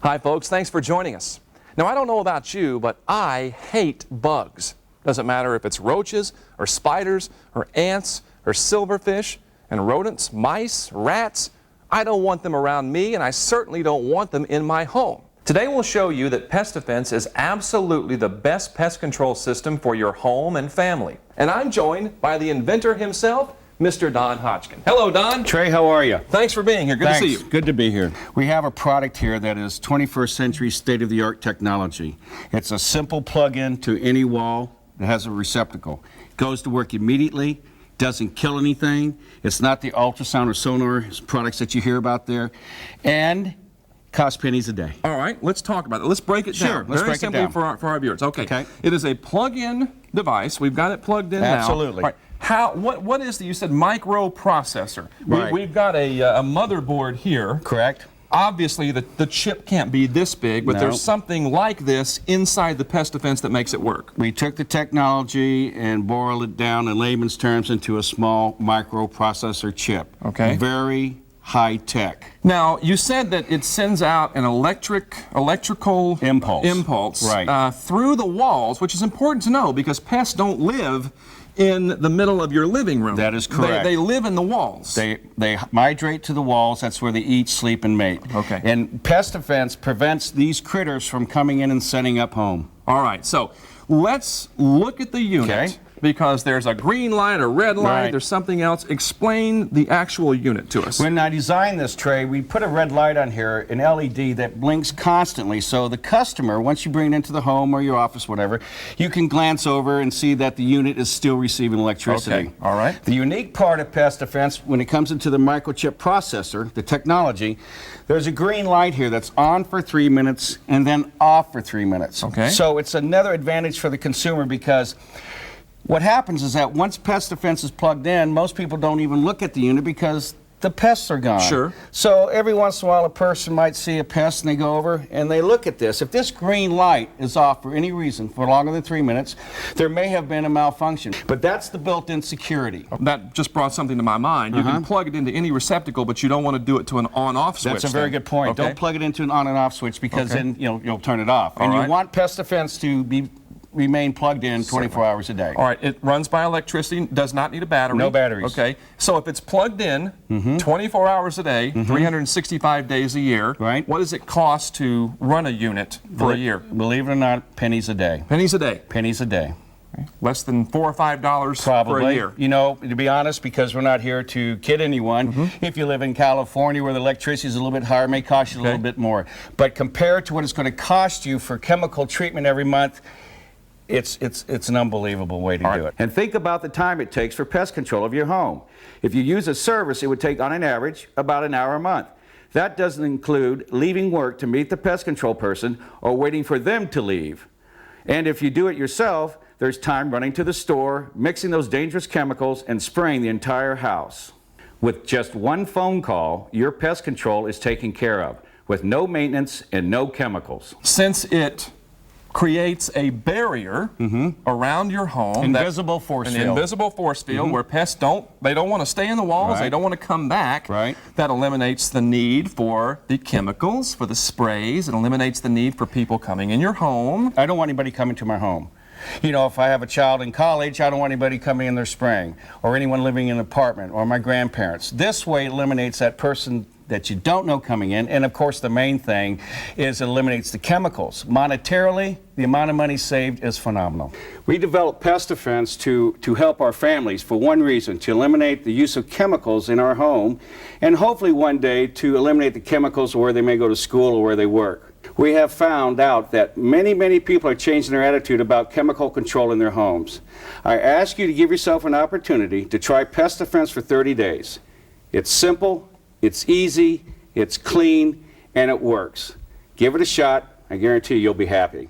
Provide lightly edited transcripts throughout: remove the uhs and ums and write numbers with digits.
Hi folks, thanks for joining us. Now I don't know about you, but I hate bugs. Doesn't matter if it's roaches or spiders or ants or silverfish and rodents, mice, rats. I don't want them around me, and I certainly don't want them in my home. Today we'll show you that Pest Offense is absolutely the best pest control system for your home and family. And I'm joined by the inventor himself, Mr. Don Hodgkin. Hello, Don. Trey, how are you? Thanks for being here. Good to see you. Good to be here. We have a product here that is 21st century state-of-the-art technology. It's a simple plug-in to any wall that has a receptacle. It goes to work immediately, doesn't kill anything. It's not the ultrasound or sonar products that you hear about there, and costs pennies a day. All right, let's talk about it. Let's break it down. Sure, let's break it down. For our viewers. Okay. It is a plug-in device. We've got it plugged in now. Absolutely. All right. What is you said microprocessor? Right. We've got a motherboard here. Correct. Obviously, the chip can't be this big, but there's something like this inside the Pest Offense that makes it work. We took the technology and boiled it down in layman's terms into a small microprocessor chip. Okay. Very high tech. Now, you said that it sends out an electrical impulse right. Through the walls, which is important to know because pests don't live in the middle of your living room. That is correct. They live in the walls. They migrate to the walls. That's where they eat, sleep, and mate. Okay. And Pest Offense prevents these critters from coming in and setting up home. All right, so let's look at the unit. Okay. Because there's a green light, a red light, Right. there's something else. Explain the actual unit to us. When I designed this tray, we put a red light on here, an LED that blinks constantly, so the customer, once you bring it into the home or your office, whatever, you can glance over and see that the unit is still receiving electricity. Okay, all right. The unique part of Pest Offense, when it comes into the microchip processor, the technology, there's a green light here that's on for 3 minutes and then off for 3 minutes. Okay. So it's another advantage for the consumer because what happens is that once Pest Offense is plugged in, most people don't even look at the unit because the pests are gone. Sure. So every once in a while a person might see a pest and they go over and they look at this. If this green light is off for any reason for longer than 3 minutes, there may have been a malfunction. But that's the built-in security. That just brought something to my mind. You can plug it into any receptacle, but you don't want to do it to an on-off switch. That's a very good point. Okay. Don't plug it into an on and off switch because then you'll turn it off. All and right. you want Pest Offense to remain plugged in 24 hours a day. All right, it runs by electricity, does not need a battery. No batteries. Okay, so if it's plugged in 24 hours a day, 365 days a year, Right. what does it cost to run a unit for a year? Believe it or not, pennies a day. Pennies a day. Pennies a day. Less than $4 or $5 Probably. for a year. You know, to be honest, because we're not here to kid anyone, if you live in California where the electricity is a little bit higher, it may cost you a little bit more. But compared to what it's going to cost you for chemical treatment every month, it's an unbelievable way to do it. And think about the time it takes for pest control of your home. If you use a service, it would take on an average about an hour a month. That doesn't include leaving work to meet the pest control person or waiting for them to leave. And if you do it yourself, there's time running to the store, mixing those dangerous chemicals, and spraying the entire house. With just one phone call, your pest control is taken care of, with no maintenance and no chemicals. Since it creates a barrier around your home. Invisible force field. An invisible force field where pests don't want to stay in the walls, they don't want to come back. Right. That eliminates the need for the chemicals, for the sprays. It eliminates the need for people coming in your home. I don't want anybody coming to my home. You know, if I have a child in college, I don't want anybody coming in there spraying, or anyone living in an apartment, or my grandparents. This way eliminates that person that you don't know coming in, and of course the main thing is it eliminates the chemicals. Monetarily, the amount of money saved is phenomenal. We developed Pest Offense to help our families for one reason, to eliminate the use of chemicals in our home, and hopefully one day to eliminate the chemicals where they may go to school or where they work. We have found out that many people are changing their attitude about chemical control in their homes. I ask you to give yourself an opportunity to try Pest Offense for 30 days. It's simple, it's easy, it's clean, and it works. Give it a shot. I guarantee you'll be happy.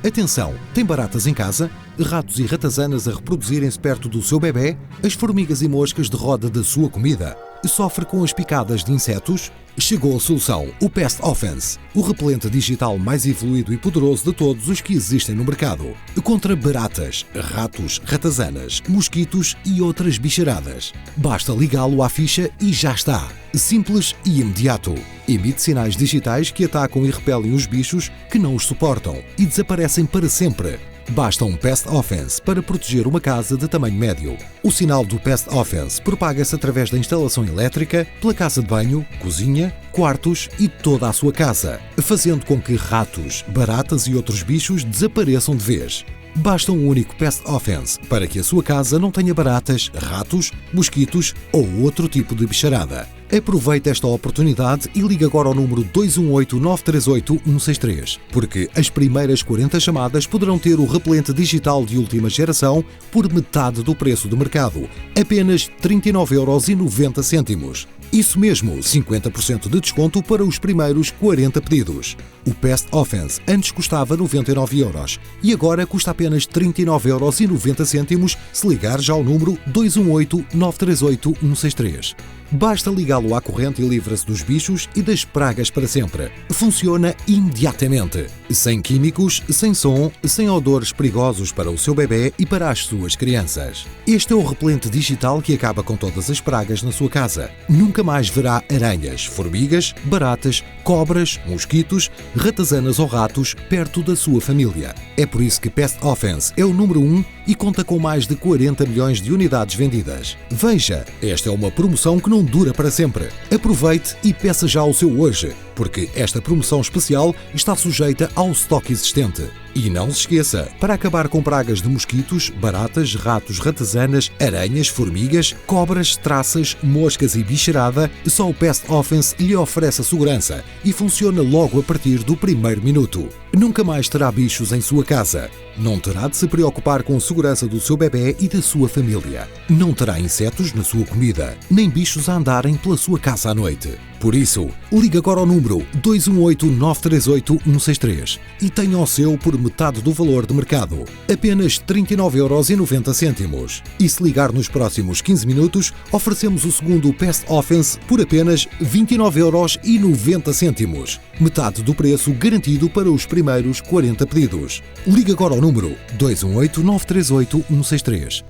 Atenção, tem baratas em casa, ratos e ratazanas a reproduzirem-se perto do seu bebê, as formigas e moscas de roda da sua comida. Sofre com as picadas de insetos? Chegou a solução, o Pest Offense, o repelente digital mais evoluído e poderoso de todos os que existem no mercado. Contra baratas, ratos, ratazanas, mosquitos e outras bicharadas. Basta ligá-lo à ficha e já está. Simples e imediato. Emite sinais digitais que atacam e repelem os bichos que não os suportam e desaparecem para sempre. Basta um Pest Offense para proteger uma casa de tamanho médio. O sinal do Pest Offense propaga-se através da instalação elétrica, pela casa de banho, cozinha, quartos e toda a sua casa, fazendo com que ratos, baratas e outros bichos desapareçam de vez. Basta um único Pest Offense para que a sua casa não tenha baratas, ratos, mosquitos ou outro tipo de bicharada. Aproveite esta oportunidade e ligue agora ao número 218-938-163, porque as primeiras 40 chamadas poderão ter o repelente digital de última geração por metade do preço do mercado, apenas 39,90€. Isso mesmo, 50% de desconto para os primeiros 40 pedidos. O Pest Offense antes custava 99€ e agora custa apenas 39,90€ se ligar já ao número 218-938-163. Basta ligá-lo à corrente e livra-se dos bichos e das pragas para sempre. Funciona imediatamente. Sem químicos, sem som, sem odores perigosos para o seu bebê e para as suas crianças. Este é o repelente digital que acaba com todas as pragas na sua casa. Nunca mais verá aranhas, formigas, baratas, cobras, mosquitos, ratazanas ou ratos perto da sua família. É por isso que Pest Offense é o número 1 e conta com mais de 40 milhões de unidades vendidas. Veja, esta é uma promoção que não dura para sempre. Aproveite e peça já o seu hoje, porque esta promoção especial está sujeita ao estoque existente. E não se esqueça, para acabar com pragas de mosquitos, baratas, ratos, ratazanas, aranhas, formigas, cobras, traças, moscas e bicharada, só o Pest Offense lhe oferece a segurança e funciona logo a partir do primeiro minuto. Nunca mais terá bichos em sua casa. Não terá de se preocupar com a segurança do seu bebê e da sua família. Não terá insetos na sua comida, nem bichos a andarem pela sua casa à noite. Por isso, ligue agora ao número 218-938-163 e tenha o seu por metade do valor de mercado, apenas 39,90€. E se ligar nos próximos 15 minutos, oferecemos o segundo Pest Offense por apenas 29,90€. Metade do preço garantido para os primeiros 40 pedidos. Ligue agora ao número 218-938-163